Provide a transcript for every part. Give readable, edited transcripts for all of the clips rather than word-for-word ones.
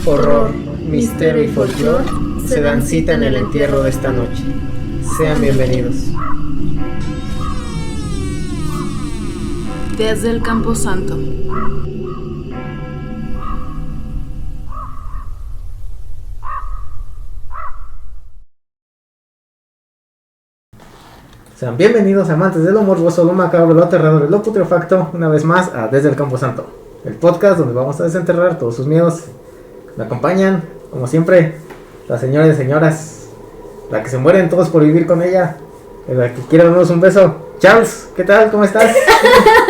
horror, misterio y folclore se dan cita en el entierro de esta noche. Sean bienvenidos. Desde el Camposanto. Sean bienvenidos, amantes de lo morboso, lo macabro, lo aterrador y lo putrefacto, una vez más a Desde el Camposanto, el podcast donde vamos a desenterrar todos sus miedos. Me acompañan, como siempre, las señoras y señoras, la que se mueren todos por vivir con ella, la que quiere darnos un beso. Charles, ¿qué tal? ¿Cómo estás?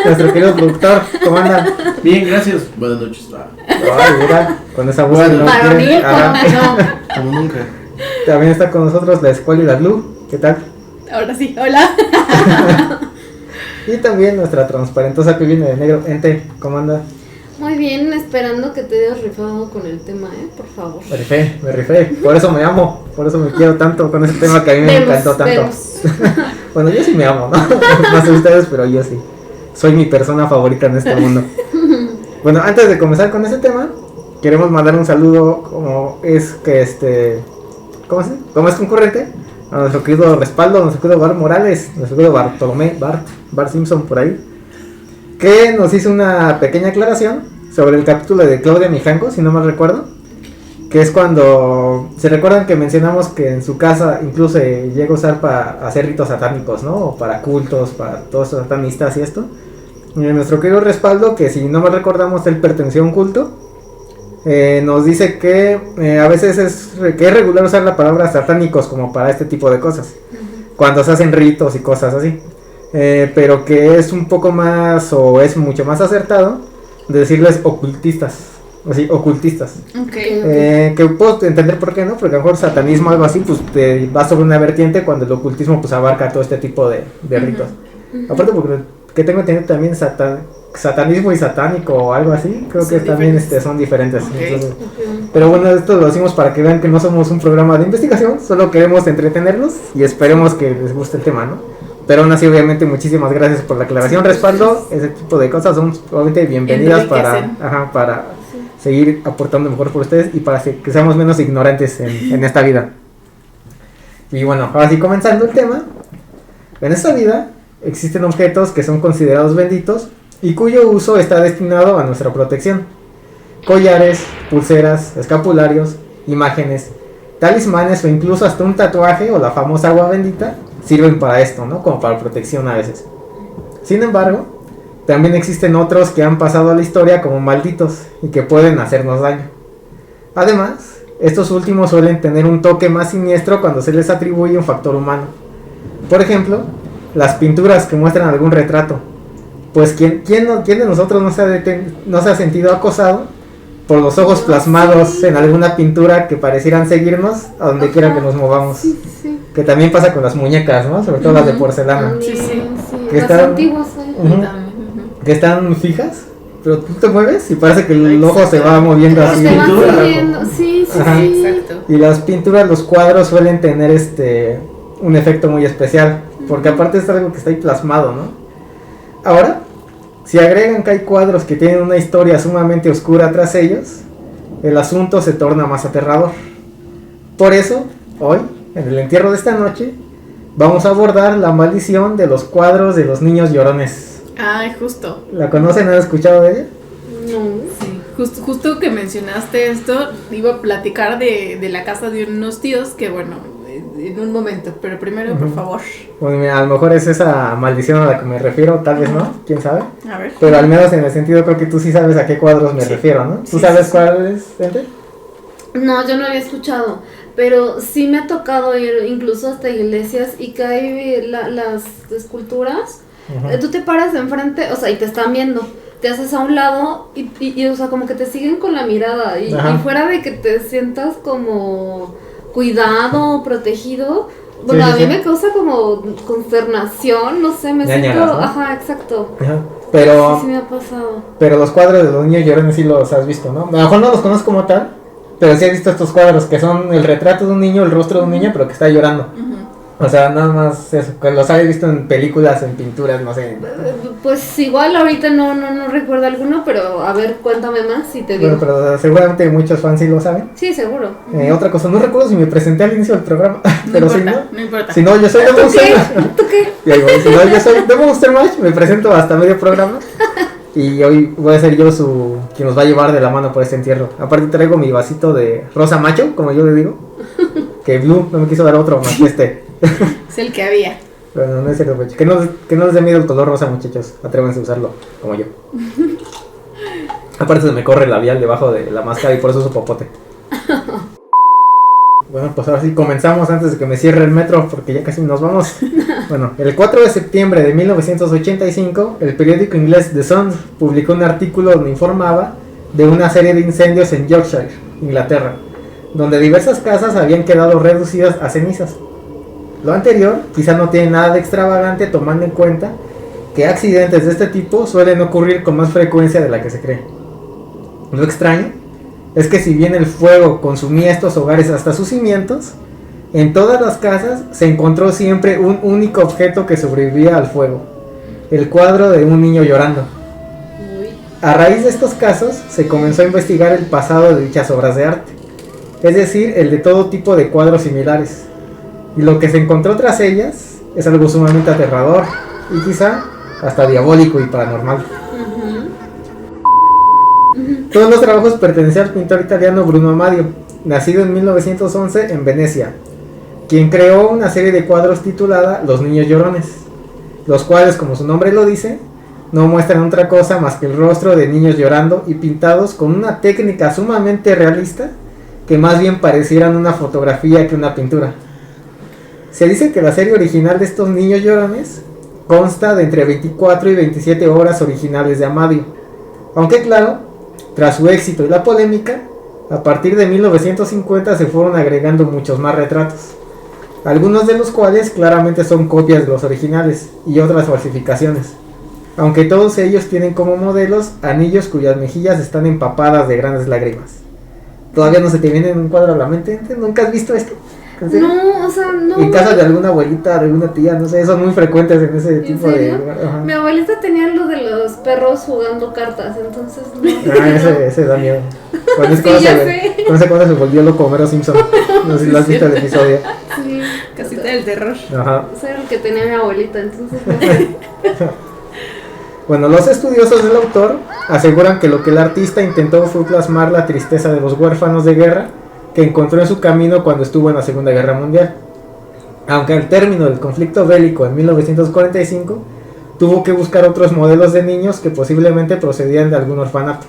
Nuestro querido productor, ¿cómo anda? Bien, gracias. Buenas noches. Ay, mira, con esa voz Bueno, no varonil, quiere. Ajá. Como nunca. También está con nosotros la Escuela y la Blue, ¿qué tal? Ahora sí, hola. Y también nuestra transparentosa que viene de negro, Ente, ¿cómo anda? Muy bien, esperando que te hayas rifado con el tema, por favor. Me rifé, por eso me amo, por eso me quiero tanto con ese tema que a mí me encantó tanto. Bueno, yo sí me amo, ¿no? No sé ustedes, pero yo sí. Soy mi persona favorita en este mundo. Bueno, antes de comenzar con ese tema, queremos mandar un saludo como es que como es concurrente, a nuestro querido Respaldo, a nuestro querido Bart Morales, nuestro querido Bartolomé, Bart Simpson por ahí, que nos hizo una pequeña aclaración sobre el capítulo de Claudia Mijanco, si no mal recuerdo, que es cuando se recuerdan que mencionamos que en su casa incluso llega a usar para hacer ritos satánicos, ¿no? O para cultos, para todos los satanistas y esto. Y nuestro querido Respaldo, que si no mal recordamos él pertenecía a un culto, nos dice que a veces es regular usar la palabra satánicos como para este tipo de cosas, cuando se hacen ritos y cosas así, pero que es un poco más o es mucho más acertado decirles ocultistas, así, ocultistas. Okay. Que puedo entender por qué no, porque a lo mejor satanismo o algo así pues te va sobre una vertiente, cuando el ocultismo pues abarca todo este tipo de ritos. Aparte porque que tengo entendido también satanismo y satánico o algo así, creo que también son diferentes. Okay. Entonces, pero bueno, esto lo decimos para que vean que no somos un programa de investigación, solo queremos entretenerlos y esperemos que les guste el tema, ¿no? Pero aún así, obviamente, muchísimas gracias por la aclaración, Respaldo. Ese tipo de cosas son obviamente bienvenidas para seguir aportando mejor por ustedes y para que seamos menos ignorantes en esta vida. Y bueno, ahora sí, comenzando el tema, en esta vida existen objetos que son considerados benditos y cuyo uso está destinado a nuestra protección. Collares, pulseras, escapularios, imágenes, talismanes o incluso hasta un tatuaje o la famosa agua bendita sirven para esto, ¿no? Como para protección a veces. Sin embargo, también existen otros que han pasado a la historia como malditos y que pueden hacernos daño. Además, estos últimos suelen tener un toque más siniestro cuando se les atribuye un factor humano. Por ejemplo, las pinturas que muestran algún retrato. Pues ¿quién de nosotros no se ha sentido acosado por los ojos plasmados en alguna pintura que parecieran seguirnos a donde quiera que nos movamos? Sí. Que también pasa con las muñecas, ¿no? Sobre todo las de porcelana. Sí. Que Las están, antiguas, que están fijas, pero tú te mueves y parece que el ojo se va moviendo así. Se van pintura, siguiendo, sí. Exacto. Y las pinturas, los cuadros suelen tener un efecto muy especial, porque aparte es algo que está ahí plasmado, ¿no? Ahora, si agregan que hay cuadros que tienen una historia sumamente oscura tras ellos, el asunto se torna más aterrador. Por eso, hoy, en el entierro de esta noche, vamos a abordar la maldición de los cuadros de los niños llorones. Ay, justo. ¿La conocen? ¿Han escuchado de ella? No. Sí, justo que mencionaste esto, iba a platicar de la casa de unos tíos que, bueno, en un momento, pero primero, por favor. Bueno, mira, a lo mejor es esa maldición a la que me refiero, tal vez no, quién sabe. A ver. Pero al menos en el sentido creo que tú sí sabes a qué cuadros me refiero, ¿no? ¿Tú sabes cuál es, Ente? No, yo no había escuchado, pero sí me ha tocado ir incluso hasta iglesias y que hay las esculturas. Tú te paras enfrente, o sea, y te están viendo. Te haces a un lado y o sea, como que te siguen con la mirada. Y fuera de que te sientas como cuidado, protegido, bueno, a mí me causa como consternación, no sé, me siento... ¿no? Ajá, exacto. Pero, Sí me ha pasado. pero los cuadros de los niños llorones sí los has visto, ¿no? A lo mejor no los conozco como tal, pero sí he visto estos cuadros que son el retrato de un niño, el rostro de un niño, pero que está llorando. O sea, nada más eso, que los habéis visto en películas, en pinturas, no sé. Pues igual ahorita no recuerdo alguno, pero a ver, cuéntame más y te digo. Bueno, pero seguramente muchos fans sí lo saben. Sí, seguro. Otra cosa, no recuerdo si me presenté al inicio del programa, pero si no, No importa. si no, yo soy de ¿Tú Monster qué? Mash. ¿Tú qué? Y ahí voy, si no, yo soy de Monster Mash, me presento hasta medio programa. Y hoy voy a ser yo quien nos va a llevar de la mano por este entierro. Aparte traigo mi vasito de rosa macho, como yo le digo. Que Blue no me quiso dar otro más que este. Es el que había. Bueno, no es cierto, macho. Que no les dé miedo el color rosa, muchachos. Atrévanse a usarlo, como yo. Aparte se me corre el labial debajo de la máscara y por eso uso popote. Bueno, pues ahora sí comenzamos antes de que me cierre el metro porque ya casi nos vamos. Bueno, el 4 de septiembre de 1985, el periódico inglés The Sun publicó un artículo donde informaba de una serie de incendios en Yorkshire, Inglaterra, donde diversas casas habían quedado reducidas a cenizas. Lo anterior quizá no tiene nada de extravagante tomando en cuenta que accidentes de este tipo suelen ocurrir con más frecuencia de la que se cree. Lo extraño es que si bien el fuego consumía estos hogares hasta sus cimientos, en todas las casas se encontró siempre un único objeto que sobrevivía al fuego: el cuadro de un niño llorando. Uy. A raíz de estos casos se comenzó a investigar el pasado de dichas obras de arte, es decir, el de todo tipo de cuadros similares. Y lo que se encontró tras ellas es algo sumamente aterrador y quizá hasta diabólico y paranormal. Todos los trabajos pertenecían al pintor italiano Bruno Amadio, nacido en 1911 en Venecia, quien creó una serie de cuadros titulada Los Niños Llorones, los cuales, como su nombre lo dice, no muestran otra cosa más que el rostro de niños llorando y pintados con una técnica sumamente realista que más bien parecieran una fotografía que una pintura. Se dice que la serie original de estos niños llorones consta de entre 24 y 27 obras originales de Amadio, aunque claro, tras su éxito y la polémica, a partir de 1950 se fueron agregando muchos más retratos, algunos de los cuales claramente son copias de los originales y otras falsificaciones, aunque todos ellos tienen como modelos anillos cuyas mejillas están empapadas de grandes lágrimas. ¿Todavía no se te viene en un cuadro a la mente? ¿Nunca has visto esto? No, o sea, no. En casa de alguna abuelita, de alguna tía, no sé, son muy frecuentes en ese tipo serio? de... Ajá. Mi abuelita tenía lo de los perros jugando cartas, entonces no. Ese da miedo. Con Sí, ya sé. esa cosa se volvió loco Homero Simpson. No sé si lo has visto el episodio. Sí, Casita del terror. Ajá. Eso era lo que tenía mi abuelita, entonces no sé. Bueno, los estudiosos del autor aseguran que lo que el artista intentó fue plasmar la tristeza de los huérfanos de guerra que encontró en su camino cuando estuvo en la Segunda Guerra Mundial. Aunque al término del conflicto bélico en 1945, tuvo que buscar otros modelos de niños que posiblemente procedían de algún orfanato.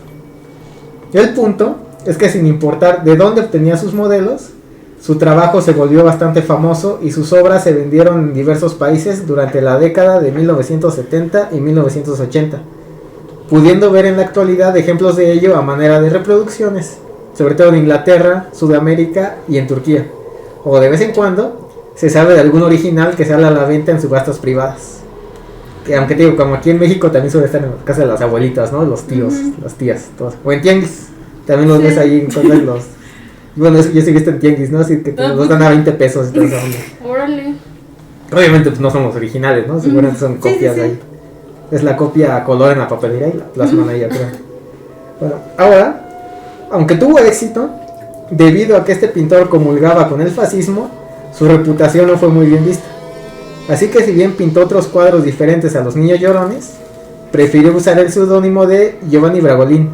El punto es que sin importar de dónde obtenía sus modelos, su trabajo se volvió bastante famoso y sus obras se vendieron en diversos países durante la década de 1970 y 1980, pudiendo ver en la actualidad ejemplos de ello a manera de reproducciones, sobre todo en Inglaterra, Sudamérica y en Turquía, o de vez en cuando se sabe de algún original que sale a la venta en subastas privadas. Que aunque te digo, como aquí en México también suele estar en la casa de las abuelitas, ¿no? Los tíos, las tías, todos. O en tianguis, también los ves ahí, encuentras los... Bueno, yo sí he visto en tianguis, ¿no? Así que te los dan a 20 pesos y todo eso. Órale. Obviamente pues no son los originales, ¿no? Seguramente son copias sí. ahí. Es la copia a color en la papelera y la plasman ahí atrás. Bueno, ahora, aunque tuvo éxito, debido a que este pintor comulgaba con el fascismo, su reputación no fue muy bien vista. Así que si bien pintó otros cuadros diferentes a los niños llorones, prefirió usar el seudónimo de Giovanni Bragolin,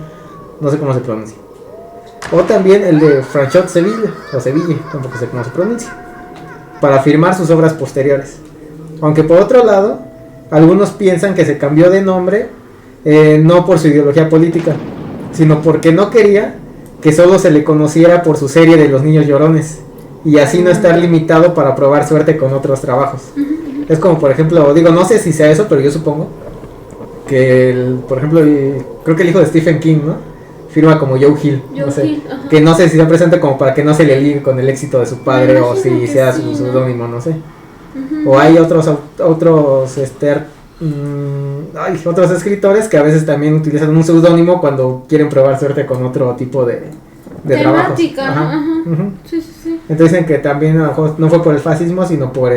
no sé cómo se pronuncia, o también el de Franchot Seville, o Seville, tampoco sé cómo se pronuncia, para firmar sus obras posteriores. Aunque por otro lado, algunos piensan que se cambió de nombre no por su ideología política, sino porque no quería que solo se le conociera por su serie de los niños llorones, y así no estar limitado para probar suerte con otros trabajos. Es como, por ejemplo, digo, no sé si sea eso, pero yo supongo que, por ejemplo, creo que el hijo de Stephen King, ¿no? Firma como Joe Hill, no sé, Hill, ajá. que no sé si se presenta como para que no se le ligue con el éxito de su padre, o si que sea sí, su ¿no? seudónimo, no sé. O hay otros escritores que a veces también utilizan un seudónimo cuando quieren probar suerte con otro tipo de trabajos. Temática, ¿no? Ajá. Ujú. Sí. Entonces dicen que también a lo mejor no fue por el fascismo, sino por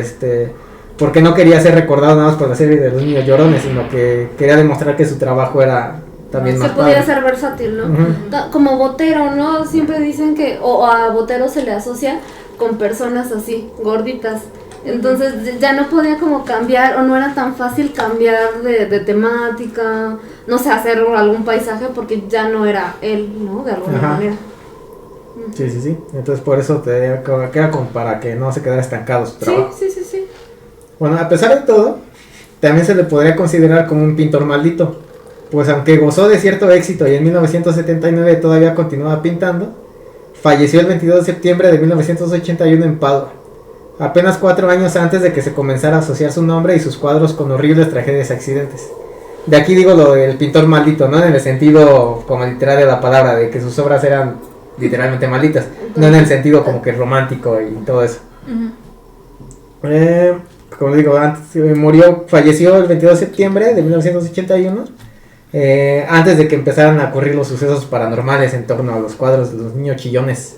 porque no quería ser recordado nada más por la serie de los niños llorones, sino que quería demostrar que su trabajo era también más se podía padre. ser versátil, ¿no? Ujú. Como Botero, ¿no? Siempre dicen que o a Botero se le asocia con personas así, gorditas. Entonces ya no podía como cambiar, o no era tan fácil cambiar de temática, no sé, hacer algún paisaje porque ya no era él, ¿no? De alguna Ajá. manera. Sí. Entonces por eso que era como para que no se quedara estancado su trabajo. Sí. Bueno, a pesar de todo, también se le podría considerar como un pintor maldito, pues aunque gozó de cierto éxito y en 1979 todavía continuaba pintando, falleció el 22 de septiembre de 1981 en Padua, apenas 4 años antes de que se comenzara a asociar su nombre y sus cuadros con horribles tragedias y accidentes. De aquí digo lo del pintor maldito, no en el sentido como literal de la palabra, de que sus obras eran literalmente malditas, no en el sentido como que romántico y todo eso. Como digo, falleció el 22 de septiembre de 1981, antes de que empezaran a ocurrir los sucesos paranormales en torno a los cuadros de los niños chillones.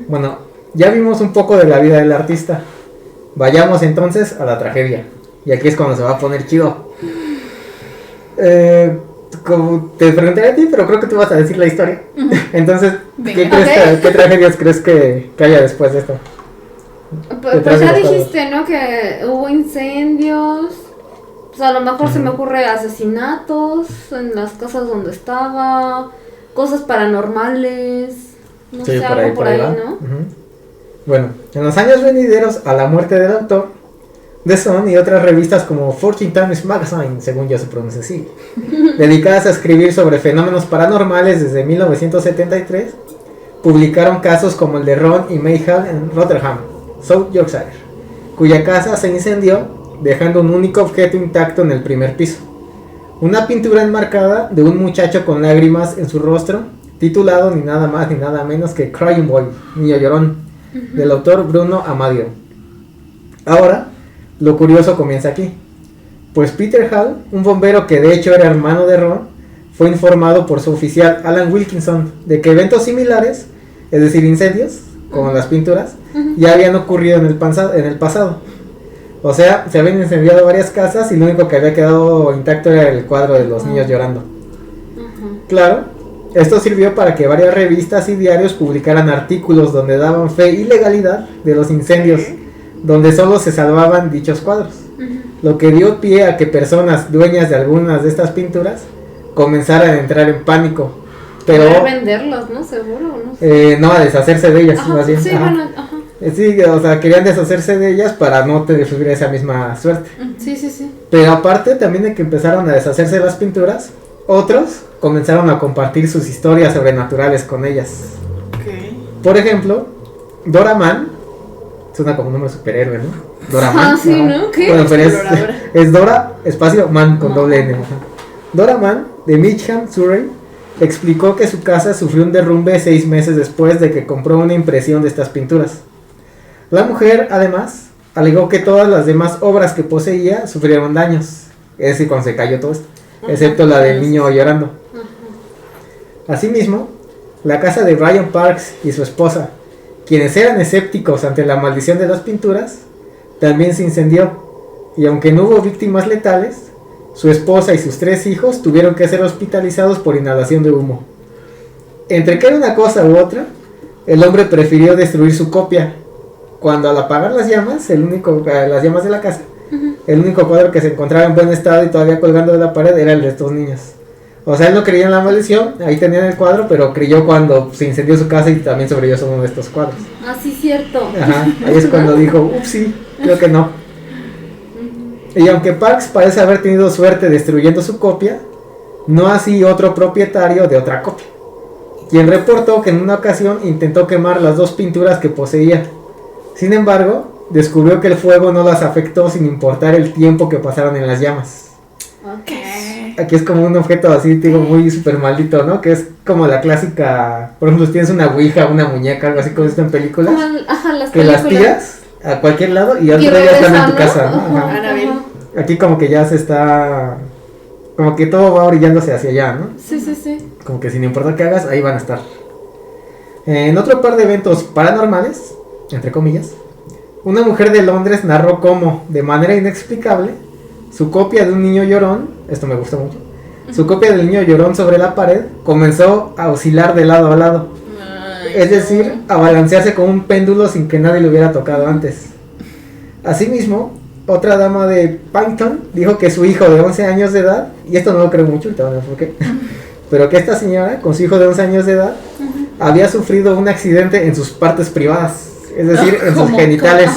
Bueno, ya vimos un poco de la vida del artista. Vayamos entonces a la tragedia. Y aquí es cuando se va a poner chido. Como te preguntaré a ti, pero creo que tú vas a decir la historia. Entonces, ¿qué tragedias crees que haya después de esto? Pues ya dijiste, ¿no? Que hubo incendios. Pues a lo mejor se me ocurre asesinatos en las casas donde estaba, cosas paranormales, no sé, algo por ahí, ¿no? Bueno, en los años venideros a la muerte del autor, The Sun y otras revistas como Fortune Times Magazine, según yo se pronuncia así, dedicadas a escribir sobre fenómenos paranormales desde 1973, publicaron casos como el de Ron y May Hall en Rotherham, South Yorkshire, cuya casa se incendió, dejando un único objeto intacto en el primer piso: una pintura enmarcada de un muchacho con lágrimas en su rostro, titulado ni nada más ni nada menos que Crying Boy, Niño Llorón, del autor Bruno Amadio. Ahora, lo curioso comienza aquí, pues Peter Hall, un bombero que de hecho era hermano de Ron, fue informado por su oficial Alan Wilkinson de que eventos similares, es decir, incendios, como las pinturas, ya habían ocurrido en el pasado. O sea, se habían incendiado varias casas y lo único que había quedado intacto era el cuadro de los niños llorando. Claro, esto sirvió para que varias revistas y diarios publicaran artículos donde daban fe y legalidad de los incendios, donde solo se salvaban dichos cuadros, lo que dio pie a que personas dueñas de algunas de estas pinturas comenzaran a entrar en pánico. Pero para venderlas, ¿no? Seguro, no sé. No, a deshacerse de ellas, más bien. Sí, bueno, ajá. Sí, o sea, querían deshacerse de ellas para no sufrir esa misma suerte. Sí. Pero aparte también de que empezaron a deshacerse de las pinturas, otros comenzaron a compartir sus historias sobrenaturales con ellas. Por ejemplo, Dora Mann, suena como un nombre de superhéroe, ¿no? Dora Mann. Sí, ¿no? ¿Qué? Bueno, pero es Dora, espacio, Mann con doble N. Dora Mann, de Mitcham, Surrey, explicó que su casa sufrió un derrumbe 6 meses después de que compró una impresión de estas pinturas. La mujer, además, alegó que todas las demás obras que poseía sufrieron daños, es decir, cuando se cayó todo esto, excepto la del niño llorando. Asimismo, la casa de Brian Parks y su esposa, quienes eran escépticos ante la maldición de las pinturas, también se incendió, y aunque no hubo víctimas letales, su esposa y sus 3 hijos tuvieron que ser hospitalizados por inhalación de humo. Entre que era una cosa u otra, el hombre prefirió destruir su copia, cuando al apagar las llamas, las llamas de la casa, el único cuadro que se encontraba en buen estado y todavía colgando de la pared era el de estos niños. O sea, él no creía en la maldición, ahí tenían el cuadro, pero creyó cuando se incendió su casa y también sobrevivió uno de estos cuadros. Ah, sí, cierto. Ajá, ahí es cuando dijo, upsí, creo que no. Y aunque Parks parece haber tenido suerte destruyendo su copia, no así otro propietario de otra copia, quien reportó que en una ocasión intentó quemar las 2 pinturas que poseía. Sin embargo, descubrió que el fuego no las afectó sin importar el tiempo que pasaron en las llamas. Aquí es como un objeto así, digo, muy super maldito, ¿no? Que es como la clásica, por ejemplo, si tienes una ouija, una muñeca, algo así como esto en películas, Las que las tiras a cualquier lado y otro día están en tu casa, ¿no? Ajá. Aquí como que ya se está, como que todo va brillándose hacia allá, ¿no? Sí. Como que sin importar qué hagas, ahí van a estar. En otro par de eventos paranormales, entre comillas, una mujer de Londres narró cómo, de manera inexplicable, su copia de un niño llorón, esto me gusta mucho, su copia del niño llorón sobre la pared comenzó a oscilar de lado a lado. Es decir, a balancearse como un péndulo sin que nadie lo hubiera tocado antes. Asimismo, otra dama de Paddington dijo que su hijo de 11 años de edad, y esto no lo creo mucho, te van a ver por qué, pero que esta señora, con su hijo de 11 años de edad, había sufrido un accidente en sus partes privadas, es decir, en sus genitales,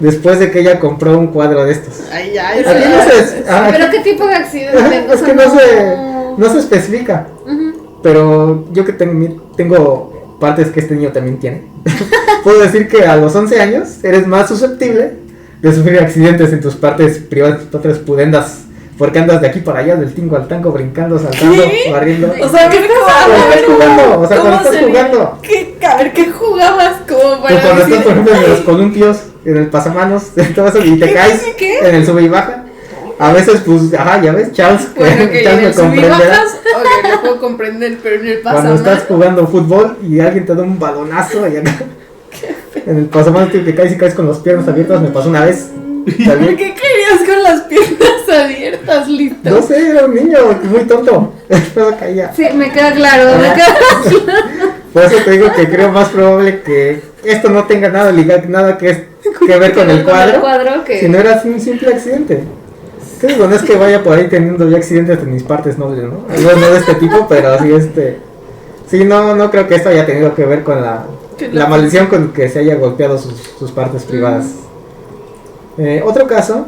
después de que ella compró un cuadro de estos. Ay, Aquí no se, ¿Pero qué tipo de accidente? es que no se especifica, pero yo que tengo partes que este niño también tiene, puedo decir que a los 11 años eres más susceptible de sufrir accidentes en tus partes privadas, tus partes pudendas, porque andas de aquí para allá, del tingo al tango, brincando, saltando, barriendo. O sea, ¿qué jugando? O sea, cuando estás sería? jugando. A ver, ¿qué jugabas? Como para Cuando estás, decir- por ejemplo, en los columpios, en el pasamanos, en todo eso, y te caes ¿Qué? en el sube y baja. A veces, pues, ajá, ya ves, Charles, Bueno, que en Charles me el subí comprenderá. bajas, ok, lo puedo comprender, pero en el Cuando pasamanos. estás jugando fútbol y alguien te da un balonazo y acá, en el pasamanos te caes y caes con las piernas abiertas, me pasó una vez. ¿Por También. qué querías con las piernas abiertas, listo? No sé, era un niño muy tonto. Después caía. Sí, me queda claro, me queda Por eso te digo que creo más probable que esto no tenga nada que ver con el cuadro, que... si no era así un simple accidente. ¿Qué digo? No es que vaya por ahí teniendo ya accidentes en mis partes nobles, ¿no? No de este tipo, pero sí sí, no creo que esto haya tenido que ver con la maldición con que se haya golpeado sus partes privadas. Otro caso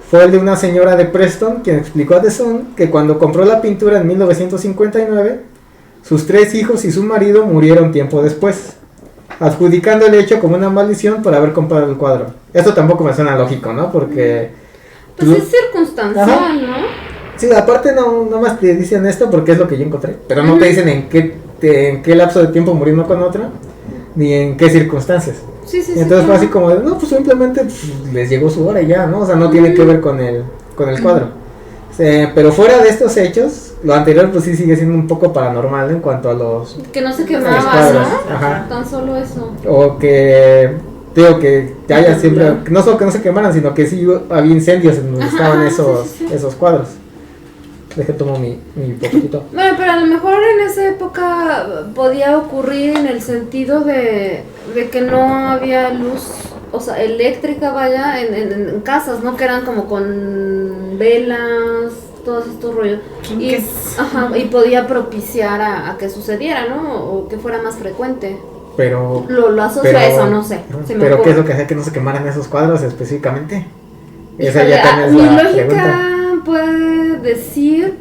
fue el de una señora de Preston, quien explicó a The Sun que cuando compró la pintura en 1959, sus 3 hijos y su marido murieron tiempo después, adjudicando el hecho como una maldición por haber comprado el cuadro. Esto tampoco me suena lógico, ¿no? Porque... Pues es circunstancial, Ajá. ¿no? Sí, aparte no más te dicen esto porque es lo que yo encontré, pero no te dicen en qué lapso de tiempo murió uno con otra, ni en qué circunstancias. Sí, Entonces fue claro. así como de, no, pues simplemente les llegó su hora y ya, ¿no? O sea, no tiene que ver con el cuadro. Pero fuera de estos hechos, lo anterior pues sí sigue siendo un poco paranormal, ¿no? En cuanto a los... Que no se Los quemaba, cuadros, ¿no? ajá. Tan solo eso. O que... Digo que haya siempre... No solo que no se quemaran, sino que sí había incendios en donde Ajá, estaban esos, sí. esos cuadros. Deje tomo mi poquito. Bueno, pero a lo mejor en esa época podía ocurrir en el sentido de que no había luz, o sea, eléctrica, vaya, en casas, ¿no? Que eran como con velas, todos estos rollos. Y, ajá, y podía propiciar a que sucediera, ¿no? O que fuera más frecuente. Pero... Lo asocio a eso, no sé. se me Pero ¿qué ocurre. es lo que hacía que no se quemaran esos cuadros específicamente? Esa Híjole, ya también mi es la lógica pregunta. puede decir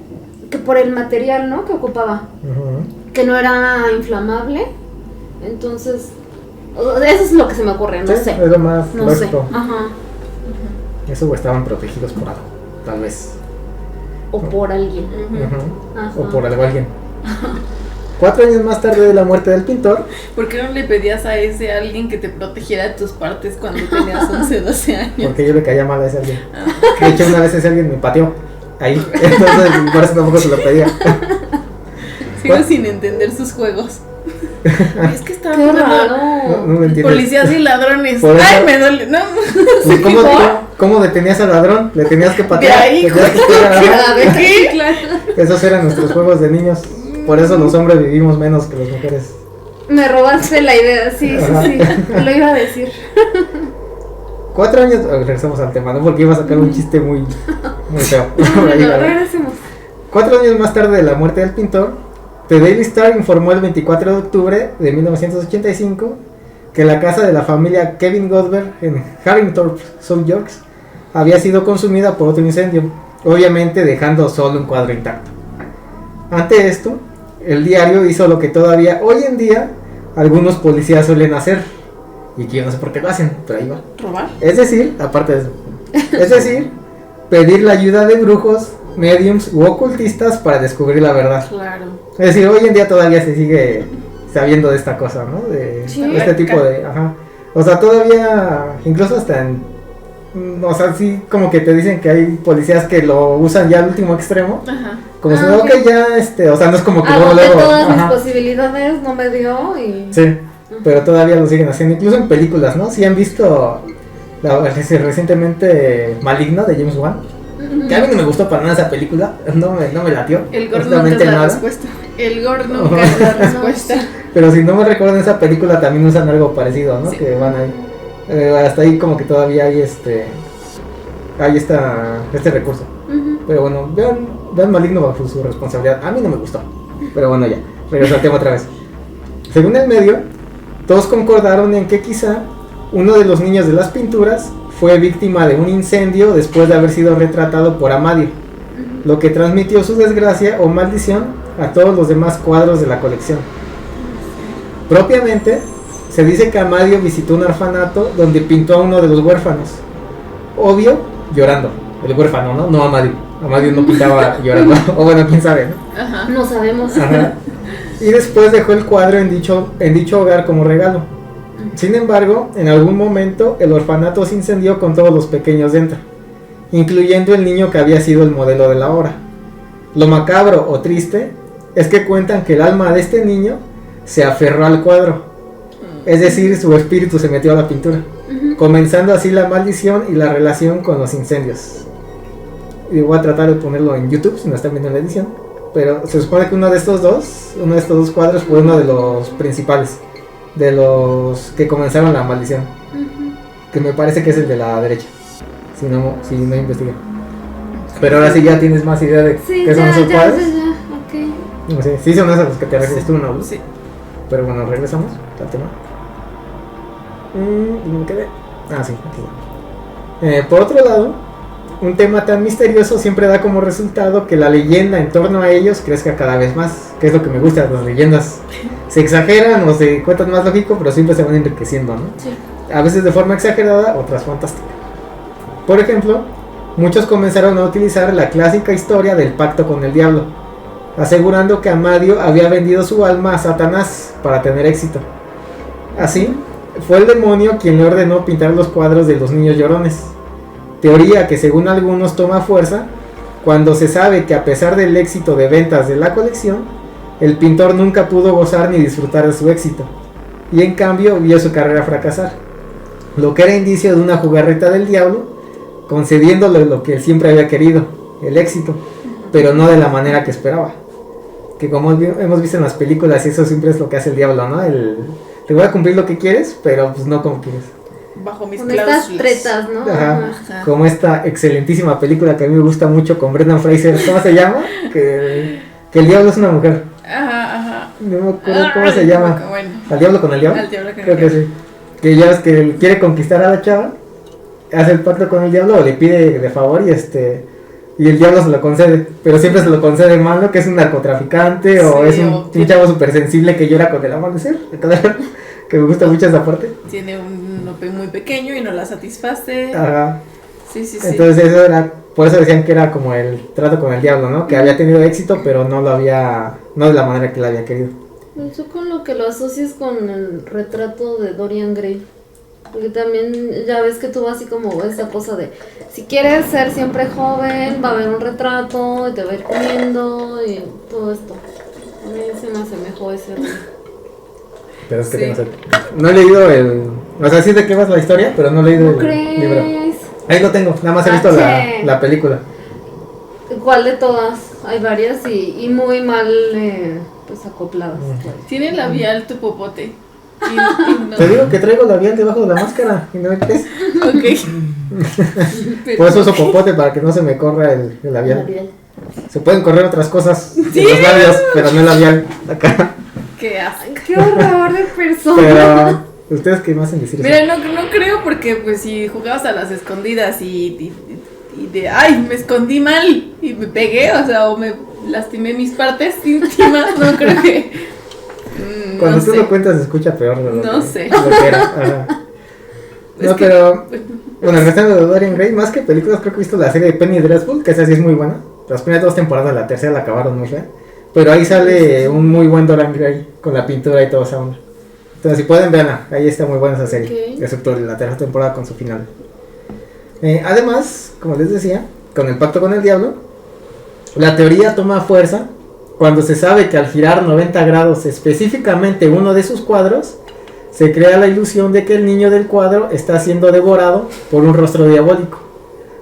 que por el material, ¿no? Que ocupaba. Ujú. Que no era inflamable. Entonces, eso es lo que se me ocurre, no Sí, sé. es lo más No sé. lógico. Ajá. Eso o estaban protegidos por algo, tal vez. O por alguien. Ujú. Ajá. O por algo alguien. 4 años más tarde de la muerte del pintor, ¿Por qué no le pedías a ese alguien que te protegiera tus partes cuando tenías 11, 12 años? porque yo le caía mal a ese alguien. De hecho, una vez ese alguien me pateó ahí. Entonces, por eso tampoco se lo pedía. Sigo sin entender sus juegos. Es que estaba Qué jugando raro. No me entiendes. policías y ladrones. Por eso- Ay, me duele. No, Pues, ¿cómo detenías al ladrón? Le tenías que de patear. ahí, tenías que pegar, ajá. A ver, ¿Qué? claro. Esos eran nuestros juegos de niños. Por eso los hombres vivimos menos que las mujeres. Me robaste la idea, sí, Ajá. sí, sí. Lo iba a decir. 4 años, regresamos al tema, ¿no? Porque iba a sacar un chiste muy feo. No, Ahí, a ver. regresemos. 4 años más tarde de la muerte del pintor, The Daily Star informó el 24 de octubre de 1985 que la casa de la familia Kevin Goldberg en Harringthorpe, South York, había sido consumida por otro incendio, obviamente dejando solo un cuadro intacto. Ante esto, el diario hizo lo que todavía hoy en día algunos policías suelen hacer, y que yo no sé por qué lo hacen, pero ahí va. ¿Robar? Es decir, aparte de eso, es decir, pedir la ayuda de brujos, mediums u ocultistas para descubrir la verdad. Claro. Es decir, hoy en día todavía se sigue sabiendo de esta cosa, ¿no? De Sí. este tipo de... Ajá. O sea, todavía, incluso hasta en... O sea, sí, como que te dicen que hay policías que lo usan ya al último extremo. Ajá. Como si, ok. ok, ya, o sea, no es como que luego, Agoté luego... todas mis ajá. posibilidades, no me dio y... Sí. Ujú. pero todavía lo siguen haciendo, incluso en películas, ¿no? Si han visto recientemente Maligno de James Wan, que a mí no me gustó para nada esa película, no me latió. El gore nunca absolutamente es la nada. respuesta. El gore nunca es la respuesta. Pero si no me recuerdo, en esa película también usan algo parecido, ¿no? Sí. Que van ahí. Hasta ahí como que todavía hay este recurso. Pero bueno, vean Maligno bajo su responsabilidad. A mí no me gustó. Pero bueno, ya, regreso al tema otra vez. Según el medio, todos concordaron en que quizá uno de los niños de las pinturas fue víctima de un incendio después de haber sido retratado por Amadio, lo que transmitió su desgracia o maldición a todos los demás cuadros de la colección. Propiamente, se dice que Amadio visitó un orfanato donde pintó a uno de los huérfanos. Obvio, llorando. El huérfano, ¿no? No Amadio. Amadio no pintaba llorando. O bueno, quién sabe, ¿no? Ajá. No sabemos. Ajá. Y después dejó el cuadro en dicho hogar como regalo. Sin embargo, en algún momento el orfanato se incendió con todos los pequeños dentro, incluyendo el niño que había sido el modelo de la obra. Lo macabro o triste es que cuentan que el alma de este niño se aferró al cuadro, es decir, su espíritu se metió a la pintura, comenzando así la maldición y la relación con los incendios. Y voy a tratar de ponerlo en YouTube si no están viendo la edición, pero se supone que uno de estos dos cuadros fue uno de los principales, de los que comenzaron la maldición, que me parece que es el de la derecha, si no investigué. Pero ahora sí ya tienes más idea de Sí, qué son esos cuadros. Ok. No sé, sí son esos a los que te refieres tú, ¿no? Sí. Pero bueno, regresamos al tema. ¿Dónde me quedé? Ah, sí, aquí. Por otro lado, un tema tan misterioso siempre da como resultado que la leyenda en torno a ellos crezca cada vez más, que es lo que me gusta de las leyendas. Se exageran o se cuentan más lógico, pero siempre se van enriqueciendo, ¿no? Sí. A veces de forma exagerada, otras fantástica. Por ejemplo, muchos comenzaron a utilizar la clásica historia del pacto con el diablo, asegurando que Amadio había vendido su alma a Satanás para tener éxito. Así, fue el demonio quien le ordenó pintar los cuadros de los niños llorones. Teoría que según algunos toma fuerza cuando se sabe que a pesar del éxito de ventas de la colección, el pintor nunca pudo gozar ni disfrutar de su éxito, y en cambio vio su carrera fracasar, lo que era indicio de una jugarreta del diablo, concediéndole lo que él siempre había querido, el éxito, pero no de la manera que esperaba. Que como hemos visto en las películas, eso siempre es lo que hace el diablo, ¿no? Te voy a cumplir lo que quieres, pero pues no como quieres. Bajo mis Con estas cláusulas. tretas, ¿no? Ajá. Ajá. Como esta excelentísima película que a mí me gusta mucho con Brendan Fraser, ¿cómo se llama? Que el diablo es una mujer. Ajá. No me acuerdo cómo se llama. Bueno. ¿Al diablo con el diablo? Al diablo con el Creo que diablo. sí. Que ya es que él quiere conquistar a la chava, hace el pacto con el diablo o le pide de favor y el diablo se lo concede, pero siempre se lo concede mal, ¿no? Que es un narcotraficante o Sí, es o un tiene- chavo súper sensible que llora con el amanecer, que me gusta mucho esa parte. Tiene un OP muy pequeño y no la satisface. Ajá. Sí. Entonces eso era, por eso decían que era como el trato con el diablo, ¿no? Que había tenido éxito, pero no de la manera que él había querido. Eso con lo que lo asocias con el retrato de Dorian Gray. Porque también ya ves que tuvo así como esa cosa de si quieres ser siempre joven, va a haber un retrato y te va a ir comiendo y todo esto. A mí se me asemejó ese rollo. Pero es que Sí. no he leído o sea, sí de qué va la historia, pero no he leído ¿Cómo el libro. crees? Ahí lo tengo, nada más he visto Che. la película. ¿Cuál de todas? Hay varias y muy mal pues acopladas. Tiene labial tu popote. Y no. Te digo que traigo labial debajo de la máscara y no me crees. Ok. Por eso uso popote para que no se me corra el labial. Labial. Se pueden correr otras cosas de los labios, pero no el labial acá. Qué asco. Ay, qué horror de persona. Pero ustedes qué más hacen decir eso. Mira, no creo porque pues si jugabas a las escondidas y de ay, me escondí mal y me pegué, o sea, o me lastimé mis partes íntimas, no creo que Cuando no tú sé. lo cuentas se escucha peor de lo No que, sé. lo que era. Ajá. Es No, que- pero bueno, regresando de Dorian Gray, más que películas, creo que he visto la serie de Penny Dreadful, que esa sí es muy buena. Las primeras 2 temporadas, la tercera la acabaron muy fea. Pero ahí sale un muy buen Dorian Gray con la pintura y toda esa onda. Entonces, si pueden, verla. Ahí está muy buena esa serie. Ok. Excepto la tercera temporada con su final. Además, como les decía, con el pacto con el diablo, la teoría toma fuerza cuando se sabe que al girar 90 grados específicamente uno de sus cuadros, se crea la ilusión de que el niño del cuadro está siendo devorado por un rostro diabólico,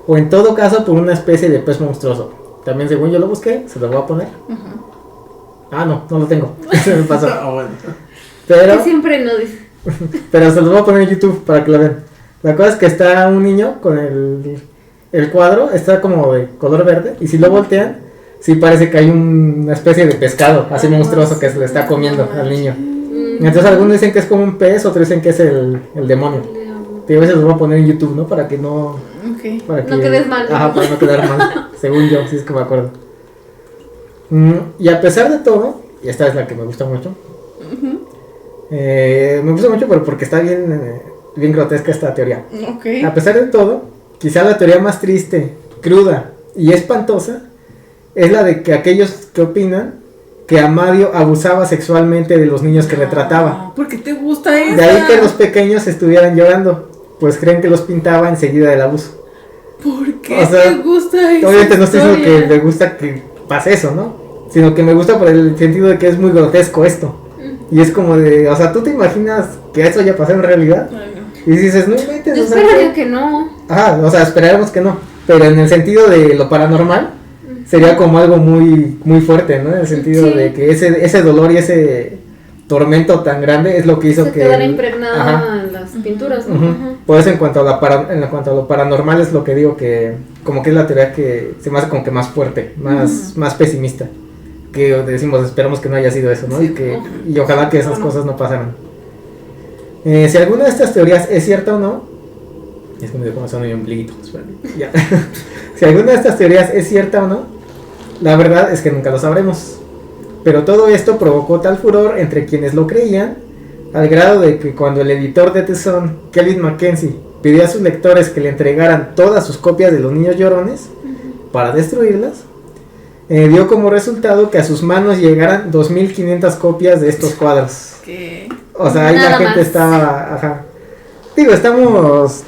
o en todo caso por una especie de pez monstruoso. También según yo lo busqué, se lo voy a poner. Ah, no lo tengo. Se me pasó. Bueno. Pero, Que siempre no dice. pero se lo voy a poner en YouTube para que lo vean. La cosa es que está un niño con el cuadro, está como de color verde, y si lo voltean, sí parece que hay una especie de pescado así monstruoso que se le está comiendo al niño. Entonces algunos dicen que es como un pez, otros dicen que es el demonio. Y a veces lo voy a poner en YouTube, ¿no? Para que no... Ok. Para que, No quedes mal. Ajá, para no quedar mal, según yo, si es que me acuerdo. Y a pesar de todo, y esta es la que me gusta mucho, me gusta mucho pero porque está bien grotesca esta teoría. Ok. A pesar de todo, quizá la teoría más triste, cruda y espantosa es la de que aquellos que opinan que Amadio abusaba sexualmente de los niños que retrataba. ¿Por qué te gusta eso? De ahí que los pequeños estuvieran llorando, pues creen que los pintaba enseguida del abuso. ¿Por qué O sea, te gusta eso? Obviamente no estoy diciendo que me gusta que pase eso, ¿no? Sino que me gusta por el sentido de que es muy grotesco esto. Y es como de, o sea, ¿tú te imaginas que eso haya pasado en realidad? Y dices, no inventes, Yo o sea, esperaría que no. ajá, o sea, esperaremos que no. Pero en el sentido de lo paranormal, sería como algo muy, muy fuerte, ¿no? En el sentido Sí. de que ese dolor y ese tormento tan grande es lo que hizo Se que... quedara impregnada Ajá. en las pinturas, ¿no? Ujú. Ajá. Por eso en cuanto a lo paranormal es lo que digo que como que es la teoría que se me hace como que más fuerte, más pesimista, que decimos esperamos que no haya sido eso, ¿no? Sí, Y ojalá que esas cosas no pasaran. Si alguna de estas teorías es cierta o no, es que me dio como son mi ombliguito, espérame, ya. Si alguna de estas teorías es cierta o no, la verdad es que nunca lo sabremos. Pero todo esto provocó tal furor entre quienes lo creían, al grado de que cuando el editor de The Sun, Kevin Mackenzie, pidió a sus lectores que le entregaran todas sus copias de Los Niños Llorones para destruirlas, dio como resultado que a sus manos llegaran 2500 copias de estos cuadros. ¿Qué? O sea, ahí la Nada gente más. estaba, ajá. Digo, estamos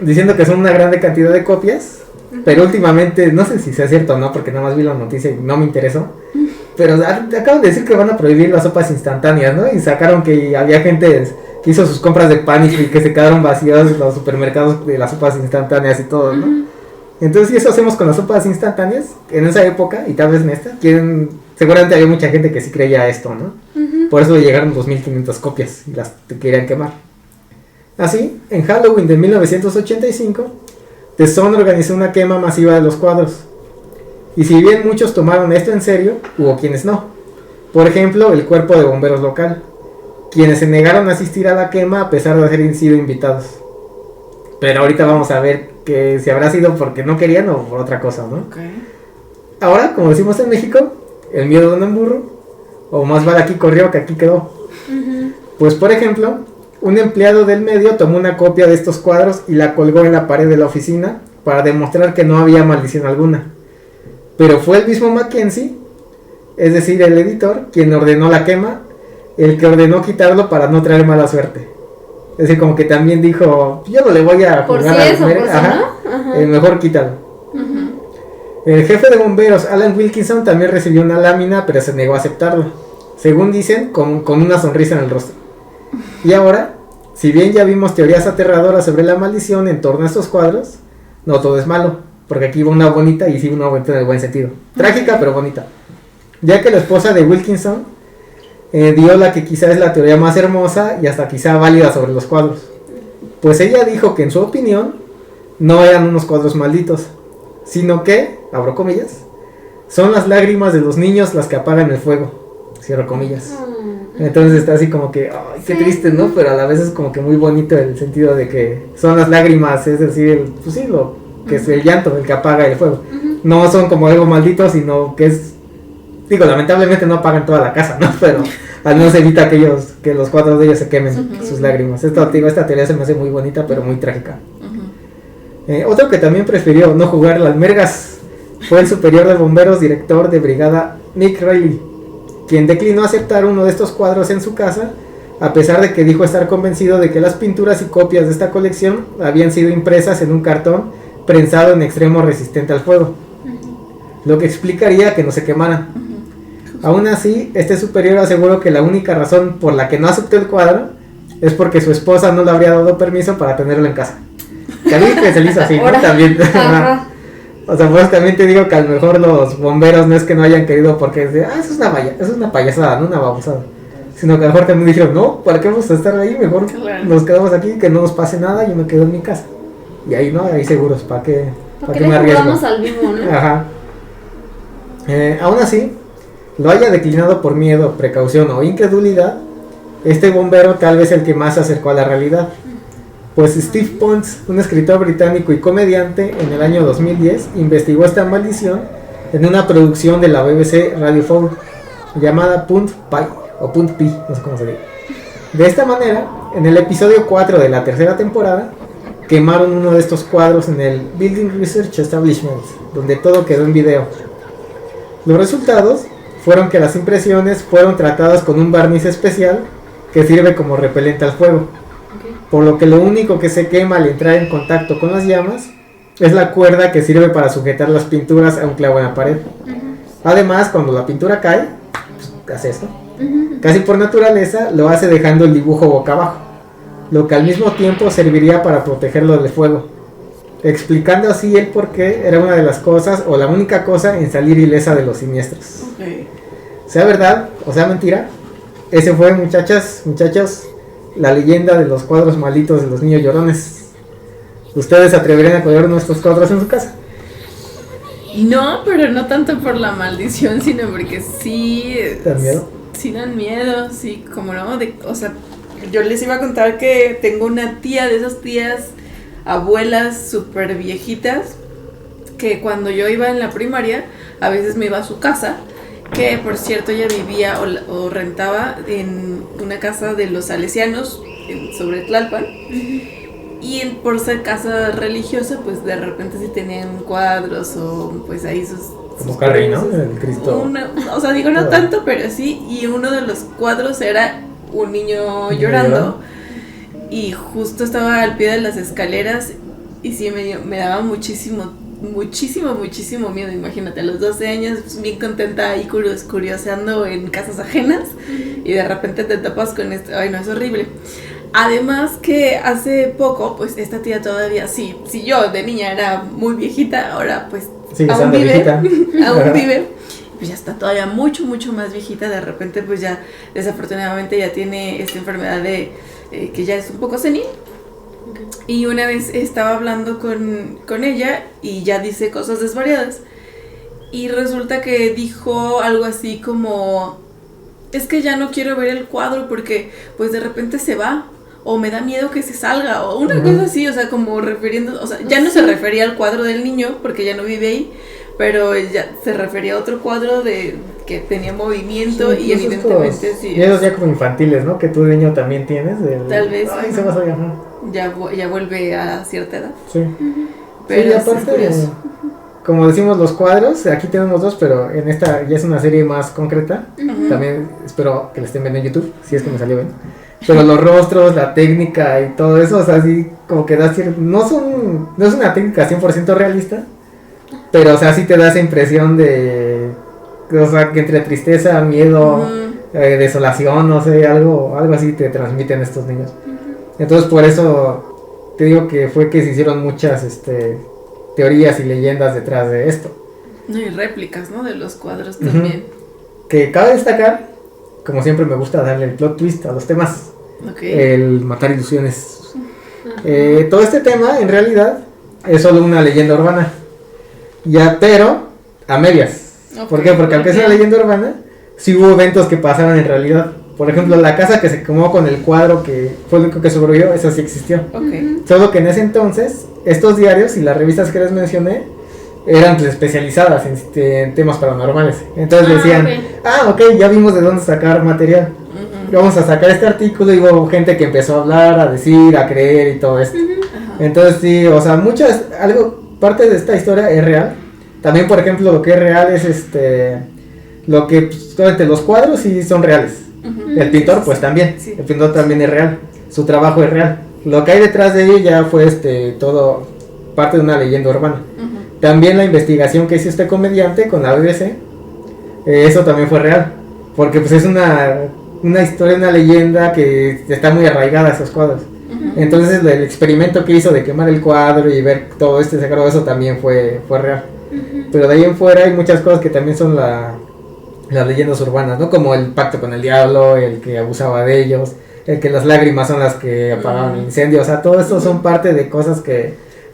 diciendo que son una grande cantidad de copias, pero últimamente, no sé si sea cierto o no, porque nada más vi la noticia y no me interesó, pero acaban de decir que van a prohibir las sopas instantáneas, ¿no? Y sacaron que había gente que hizo sus compras de pánico y que se quedaron vacíos los supermercados de las sopas instantáneas y todo, ¿no? Entonces, si eso hacemos con las sopas instantáneas, en esa época, y tal vez en esta, seguramente había mucha gente que sí creía esto, ¿no? Por eso llegaron 2500 copias y las querían quemar. Así, en Halloween de 1985, The Sun organizó una quema masiva de los cuadros. Y si bien muchos tomaron esto en serio, hubo quienes no. Por ejemplo, el cuerpo de bomberos local, quienes se negaron a asistir a la quema a pesar de haber sido invitados. Pero ahorita vamos a ver que si habrá sido porque no querían o por otra cosa, ¿no? Ok. Ahora, como decimos en México, el miedo de un burro, o más vale aquí corrió que aquí quedó. Pues por ejemplo, un empleado del medio tomó una copia de estos cuadros y la colgó en la pared de la oficina para demostrar que no había maldición alguna. Pero fue el mismo Mackenzie, es decir, el editor, quien ordenó la quema, el que ordenó quitarlo para no traer mala suerte. Es decir, como que también dijo, yo no le voy a Por jugar si a eso, comer, por si ajá, no. Ajá. mejor quítalo. El jefe de bomberos, Alan Wilkinson, también recibió una lámina, pero se negó a aceptarlo. Según dicen, con una sonrisa en el rostro. Y ahora, si bien ya vimos teorías aterradoras sobre la maldición en torno a estos cuadros, no todo es malo, porque aquí va una bonita y sí una bonita en el buen sentido. Trágica, pero bonita. Ya que la esposa de Wilkinson dio la que quizá es la teoría más hermosa y hasta quizá válida sobre los cuadros. Pues ella dijo que en su opinión no eran unos cuadros malditos, sino que, abro comillas, son las lágrimas de los niños las que apagan el fuego, cierro comillas. Entonces está así como que, ay, qué triste, ¿no? Pero a la vez es como que muy bonito el sentido de que son las lágrimas, es decir, pues sí, lo que es el llanto el que apaga el fuego. No son como algo maldito, sino que es, digo, lamentablemente no apagan toda la casa, ¿no? Pero al menos evita que los cuadros de ellos se quemen sus lágrimas. Esta teoría se me hace muy bonita, pero muy trágica. Otro que también prefirió no jugar las mergas fue el superior de bomberos, director de brigada Nick Riley, quien declinó aceptar uno de estos cuadros en su casa, a pesar de que dijo estar convencido de que las pinturas y copias de esta colección habían sido impresas en un cartón prensado en extremo resistente al fuego, lo que explicaría que no se quemaran. Aún así, este superior aseguró que la única razón por la que no aceptó el cuadro es porque su esposa no le habría dado permiso para tenerlo en casa. Que a mí que se le hizo así, ¿no? Ahora. También. Ajá. O sea, pues también te digo que a lo mejor los bomberos no es que no hayan querido porque es de, eso es una payasada, no una babosada. Sino que a lo mejor también dijeron, no, ¿para qué vamos a estar ahí? Mejor Claro. nos quedamos aquí, que no nos pase nada, yo me quedo en mi casa. Y ahí no, ahí seguros, ¿para qué ¿Por qué me le arriesgo? jugamos al vivo, no? Ajá. Aún así, lo haya declinado por miedo, precaución o incredulidad, este bombero tal vez el que más se acercó a la realidad. Pues Steve Pons, un escritor británico y comediante, en el año 2010 investigó esta maldición en una producción de la BBC Radio 4 llamada Punt Pie o Punt P, no sé cómo se dice. De esta manera, en el episodio 4 de la tercera temporada, quemaron uno de estos cuadros en el Building Research Establishment, donde todo quedó en video. Los resultados fueron que las impresiones fueron tratadas con un barniz especial que sirve como repelente al fuego, por lo que lo único que se quema al entrar en contacto con las llamas es la cuerda que sirve para sujetar las pinturas a un clavo en la pared. Además, cuando la pintura cae, pues, hace esto. Casi por naturaleza lo hace dejando el dibujo boca abajo, lo que al mismo tiempo serviría para protegerlo del fuego, explicando así el por qué era una de las cosas o la única cosa en salir ilesa de los siniestros. Ok. Sea verdad o sea mentira, ese fue, muchachos, la leyenda de los cuadros malditos de los niños llorones. ¿Ustedes se atreverían a colgar nuestros cuadros en su casa? No, pero no tanto por la maldición, sino porque sí. ¿Te dan miedo? Sí dan miedo, sí, como no. O sea, yo les iba a contar que tengo una tía de esas tías, abuelas súper viejitas, que cuando yo iba en la primaria, a veces me iba a su casa, que por cierto ella vivía o rentaba en una casa de los salesianos sobre Tlalpan. Y por ser casa religiosa, pues de repente sí tenían cuadros o pues ahí sus... Como Carrie, ¿no? El Cristo. O sea, digo no tanto, pero sí. Y uno de los cuadros era un niño llorando. Y justo estaba al pie de las escaleras y sí me daba muchísimo miedo. Imagínate, a los 12 años, pues, bien contenta ahí curioseando en casas ajenas. Y de repente te tapas con esto. Ay, no, es horrible. Además que hace poco, pues esta tía todavía, sí, si yo de niña era muy viejita, ahora pues Sigue aún estando vive, viejita. aún vive, pues ya está todavía mucho más viejita, de repente pues ya desafortunadamente ya tiene esta enfermedad de que ya es un poco senil. Y una vez estaba hablando con ella y ya dice cosas desvariadas y resulta que dijo algo así como, es que ya no quiero ver el cuadro porque pues de repente se va. O me da miedo que se salga, o una cosa así, o sea, como refiriendo, o sea, ya no se refería al cuadro del niño, porque ya no vive ahí, pero ya se refería a otro cuadro de que tenía movimiento, Sí, y evidentemente sí. Miedos ya como infantiles, ¿no? Que tú de niño también tienes. Tal vez. Ay, se va a salir. Ya vuelve a cierta edad. Sí. Pero sí, y sí, aparte, curioso. como decimos los cuadros, aquí tenemos dos, pero en esta ya es una serie más concreta. También espero que la estén viendo en YouTube, si es que me salió bien. Pero los rostros, la técnica y todo eso, o sea, así como que da cierto... No es una técnica 100% realista, pero o sea, sí te da esa impresión de... O sea, que entre tristeza, miedo, desolación, no sé, algo así te transmiten estos niños. Entonces por eso te digo que fue que se hicieron muchas teorías y leyendas detrás de esto. No, y réplicas, ¿no? De los cuadros también. Que cabe destacar, como siempre me gusta darle el plot twist a los temas. Okay. El matar ilusiones. Todo este tema en realidad es solo una leyenda urbana. Ya, pero a medias. Okay. ¿Por qué? Porque aunque sea leyenda urbana, sí hubo eventos que pasaron en realidad. Por ejemplo, la casa que se quemó con el cuadro que fue lo único que sobrevivió, eso sí existió. Okay. Solo que en ese entonces, estos diarios y las revistas que les mencioné eran pues, especializadas en temas paranormales. Entonces decían, ok, ya vimos de dónde sacar material. Vamos a sacar este artículo y hubo gente que empezó a hablar, a decir, a creer y todo esto. Entonces sí, o sea, parte de esta historia es real. También, por ejemplo, lo que es real es lo que pues, los cuadros sí son reales. El pintor pues también, sí. El pintor también es real, su trabajo es real. Lo que hay detrás de ello ya fue todo parte de una leyenda urbana. También la investigación que hizo este comediante con la BBC, eso también fue real, porque pues es una una historia, una leyenda que está muy arraigada a esos cuadros. Entonces el experimento que hizo de quemar el cuadro y ver todo este secreto, eso también fue real. Pero de ahí en fuera hay muchas cosas que también son las leyendas urbanas, ¿no? Como el pacto con el diablo, el que abusaba de ellos, el que las lágrimas son las que apagaban el incendio. O sea, todo esto son parte de cosas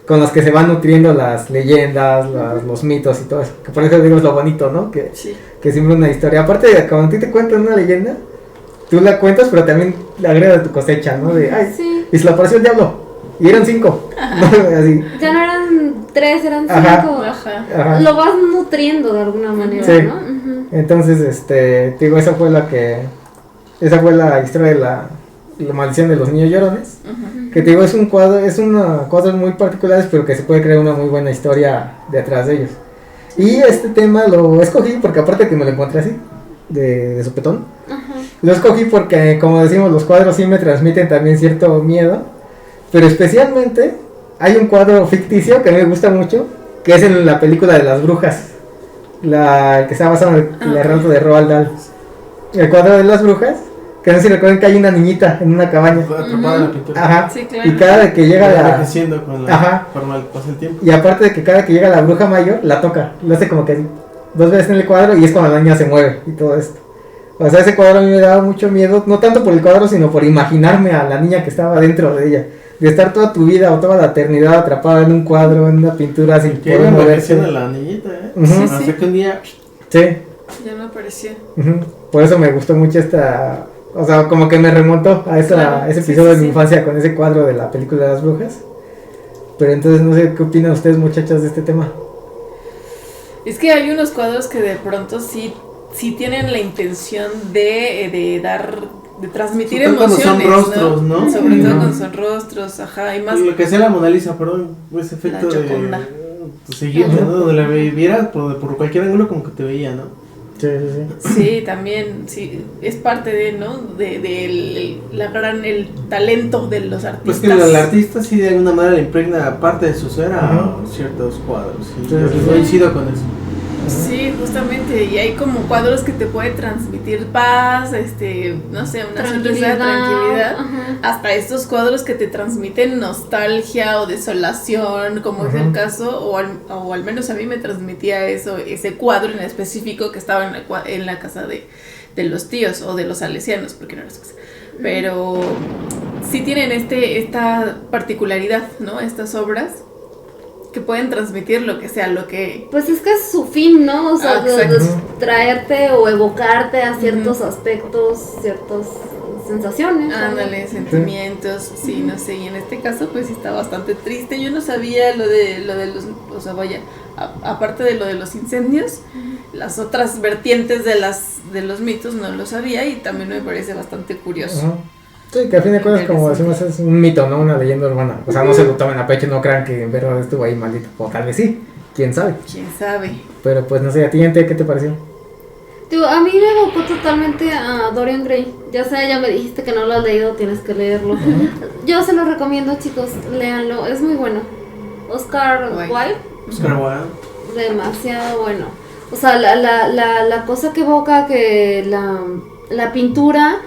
con las que se van nutriendo las leyendas, los mitos y todo eso. Que por eso digo es lo bonito, ¿no? Que siempre una historia. Aparte de cuando a ti te cuentan una leyenda, tú la cuentas, pero también le agregas a tu cosecha, ¿no? De, ay, y se le apareció el diablo. Y eran 5. Así. Ya no eran 3, eran 5. Ajá. Lo vas nutriendo de alguna manera, sí. ¿no? Entonces, digo, esa fue la historia de la maldición de los niños llorones. Que te digo, es una cosas muy particulares, pero que se puede crear una muy buena historia detrás de ellos. Y este tema lo escogí porque aparte que me lo encontré así, de sopetón. Lo escogí porque, como decimos, los cuadros sí me transmiten también cierto miedo. Pero especialmente hay un cuadro ficticio que me gusta mucho, que es en la película de las brujas, que está basado en el relato de Roald Dahl. El cuadro de las brujas, que no sé si recuerdan que hay una niñita en una cabaña. Atrapada en la pintura. Ajá. Sí, claro. Y cada vez que llega envejeciendo con la forma del paso del tiempo. Y aparte de que cada que llega la bruja mayor, la toca. Lo hace como que 2 veces en el cuadro y es cuando la niña se mueve y todo esto. O sea, ese cuadro a mí me daba mucho miedo, no tanto por el cuadro, sino por imaginarme a la niña que estaba dentro de ella. De estar toda tu vida o toda la eternidad atrapada en un cuadro, en una pintura sin Que poder moverse. a la niñita, Sí, que un día... Sí. Ya me apareció. Por eso me gustó mucho o sea, como que me remontó a ese episodio de mi infancia con ese cuadro de la película de las brujas. Pero entonces no sé qué opinan ustedes, muchachas, de este tema. Es que hay unos cuadros que de pronto sí tienen la intención de transmitir emociones, son rostros, ¿no? Sobre todo cuando son rostros, ajá, y más. Lo que hacía la Mona Lisa, perdón, ese efecto La Gioconda. de siguiente, ¿no? Donde la vieras por cualquier ángulo como que te veía, ¿no? Sí. Sí, también, sí, es parte de, ¿no? El talento de los artistas. Pues que el artista sí de alguna manera le impregna parte de su ser a ciertos cuadros. Sí, coincido con eso. Sí, justamente, y hay como cuadros que te pueden transmitir paz, no sé, una sonrisa, tranquilidad, hasta estos cuadros que te transmiten nostalgia o desolación, como es el caso, o al menos a mí me transmitía eso, ese cuadro en específico que estaba en la casa de los tíos o de los salesianos, porque no era su casa, pero sí tienen esta particularidad, ¿no? Estas obras que pueden transmitir lo que sea, Pues es que es su fin, ¿no? O sea, traerte o evocarte a ciertos aspectos, ciertas sensaciones. Ándale, sentimientos, sí, no sé, y en este caso pues sí está bastante triste. Yo no sabía lo de los, o sea, vaya, aparte de lo de los incendios, las otras vertientes de los mitos no lo sabía y también me parece bastante curioso. Sí, que a fin de cuentas, como decimos, es un mito, ¿no? Una leyenda urbana. O sea, no se lo tomen a pecho, no crean que en verdad estuvo ahí maldito. O tal vez sí, quién sabe. Quién sabe. Pero pues no sé, a ti, gente, ¿qué te pareció? Tío, a mí me evocó totalmente a Dorian Gray. Ya sé, ya me dijiste que no lo has leído, tienes que leerlo. Yo se lo recomiendo, chicos, léanlo, es muy bueno. Oscar Wilde. Oscar Wilde. Demasiado bueno. O sea, la cosa que evoca que la pintura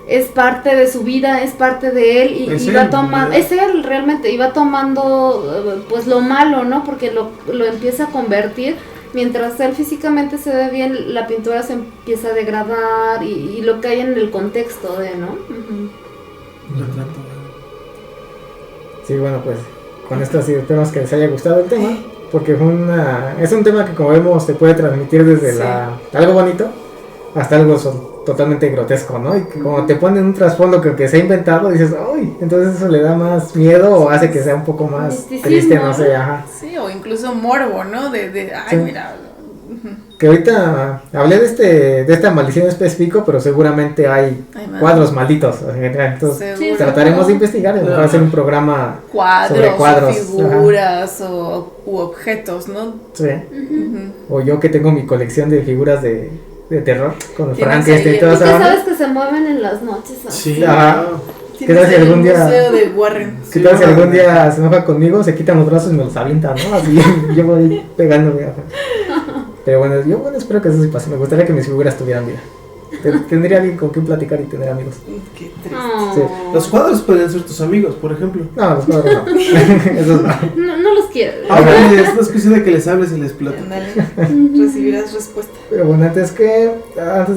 es parte de su vida, es parte de él y va tomando, es él realmente, y va tomando pues lo malo, ¿no? Porque lo empieza a convertir, mientras él físicamente se ve bien, la pintura se empieza a degradar y lo que hay en el contexto de, ¿no? Sí, bueno, pues con esto sí esperamos que les haya gustado el tema, porque es un tema que como vemos se puede transmitir desde algo bonito hasta algo totalmente grotesco, ¿no? Y que como te ponen un trasfondo que se ha inventado, dices, ¡ay! Entonces eso le da más miedo o hace que sea un poco más triste, no sé, ajá. Sí, o incluso morbo, ¿no? Ay, mira. Que ahorita hablé de esta maldición específico, pero seguramente hay cuadros malditos en general. Entonces trataremos de investigar y mejor hacer un programa sobre cuadros, figuras u objetos, ¿no? Sí. O yo que tengo mi colección de figuras de terror con Frankenstein y toda esa banda. Sabes que se mueven en las noches. Así. Sí. Ajá. ¿Qué tal si algún día de Warren? ¿Qué tal si algún día se enoja conmigo, se quitan los brazos y me los avientan, ¿no? Así yo voy pegándome. Pero bueno, espero que eso sí pase. Me gustaría que mis figuras tuvieran vida. Tendría alguien con quien platicar y tener amigos. Qué triste. Oh. Sí. Los cuadros pueden ser tus amigos, por ejemplo. No, los cuadros no. Esos no. No los quiero. Ahora es una cuestión de que les hables y les platiques. Ándale, recibirás respuesta. Pero bueno, antes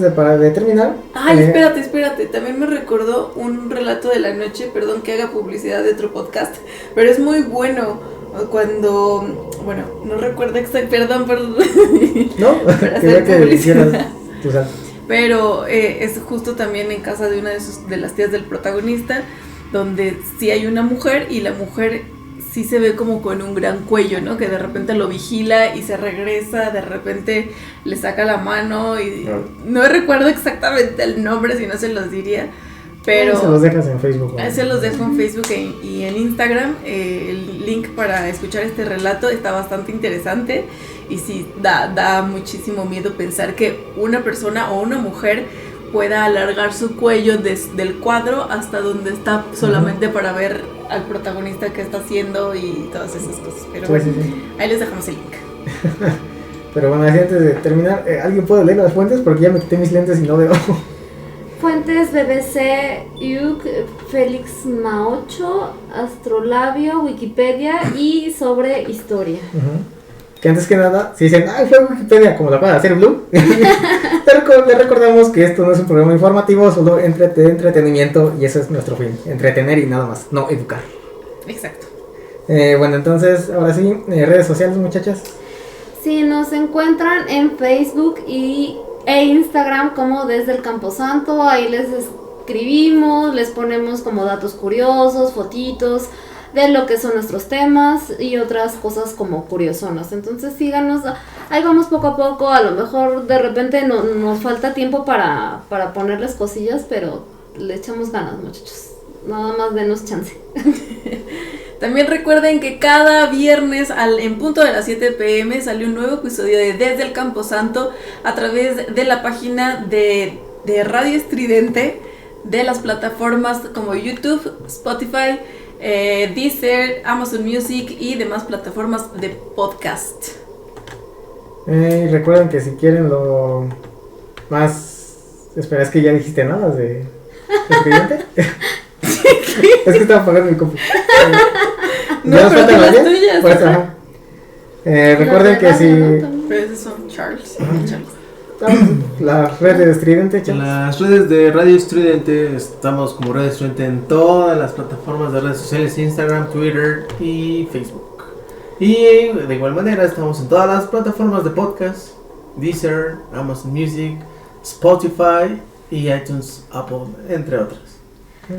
de terminar. Ay, espérate. También me recordó un relato de la noche. Perdón que haga publicidad de otro podcast. Pero es muy bueno. Cuando. Bueno, no recuerdo exactamente. Perdón. No, Para quería hacer que publicidad. hicieras tu salto. Pero es justo también en casa de una de las tías del protagonista, donde sí hay una mujer y la mujer sí se ve como con un gran cuello, ¿no? Que de repente lo vigila y se regresa, de repente le saca la mano y no recuerdo exactamente el nombre, si no se los diría, pero... Se los dejas en Facebook. Ahí se los dejo en Facebook y en Instagram. El link para escuchar este relato está bastante interesante. Y sí, da muchísimo miedo pensar que una persona o una mujer pueda alargar su cuello desde el cuadro hasta donde está solamente para ver al protagonista que está haciendo y todas esas cosas. Pero bueno, Sí. ahí les dejamos el link. Pero bueno, así antes de terminar, ¿alguien puede leer las fuentes? Porque ya me quité mis lentes y no veo. Fuentes BBC, UK, Félix Maocho, Astrolabio, Wikipedia y sobre historia. Que antes que nada, si dicen, ay, fue Wikipedia, como la puede hacer Blue. Le recordamos que esto no es un programa informativo, solo de entretenimiento, y eso es nuestro fin, entretener y nada más, no educar. Exacto. Bueno, entonces, ahora sí, redes sociales, muchachas. Sí, nos encuentran en Facebook e Instagram como Desde el Camposanto. Ahí les escribimos, les ponemos como datos curiosos, fotitos de lo que son nuestros temas y otras cosas como curiosonas. Entonces síganos, ahí vamos poco a poco. A lo mejor de repente nos falta tiempo para ponerles cosillas, pero le echamos ganas, muchachos. Nada más denos chance. También recuerden que cada viernes en punto de las 7 p.m. sale un nuevo episodio de Desde el Camposanto a través de la página de Radio Estridente, de las plataformas como YouTube, Spotify, Deezer, Amazon Music y demás plataformas de podcast. Recuerden que si quieren lo más... Espera, es que ya dijiste nada de escribiente. Es que estaba apagando mi compu. No, ¿Ya nos pero faltan las varias? tuyas, Pues, ajá. ajá. Recuerden que si... Pero esos son Charles. La red de Estridente, En chavos. las redes de Radio Estridente estamos como Radio Estridente en todas las plataformas de redes sociales, Instagram, Twitter y Facebook. Y de igual manera estamos en todas las plataformas de podcast, Deezer, Amazon Music, Spotify y iTunes, Apple, entre otras.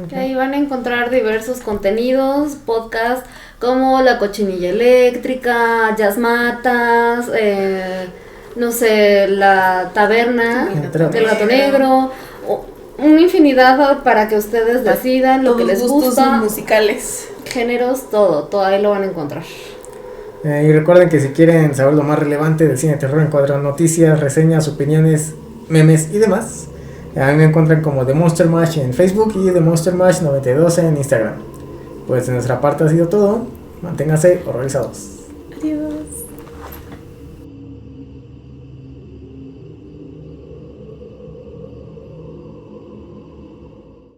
Que ahí van a encontrar diversos contenidos, podcasts como La Cochinilla Eléctrica, Jazzmatas, no sé, La Taberna del Gato Negro, una infinidad para que ustedes decidan lo que les gustos gusta, musicales. géneros, todo ahí lo van a encontrar. Y recuerden que si quieren saber lo más relevante del cine de terror, encuentran noticias, reseñas, opiniones, memes y demás. A mí me encuentran como The Monster Mash en Facebook y The Monster Mash 92 en Instagram. Pues de nuestra parte ha sido todo. Manténganse horrorizados. Adiós.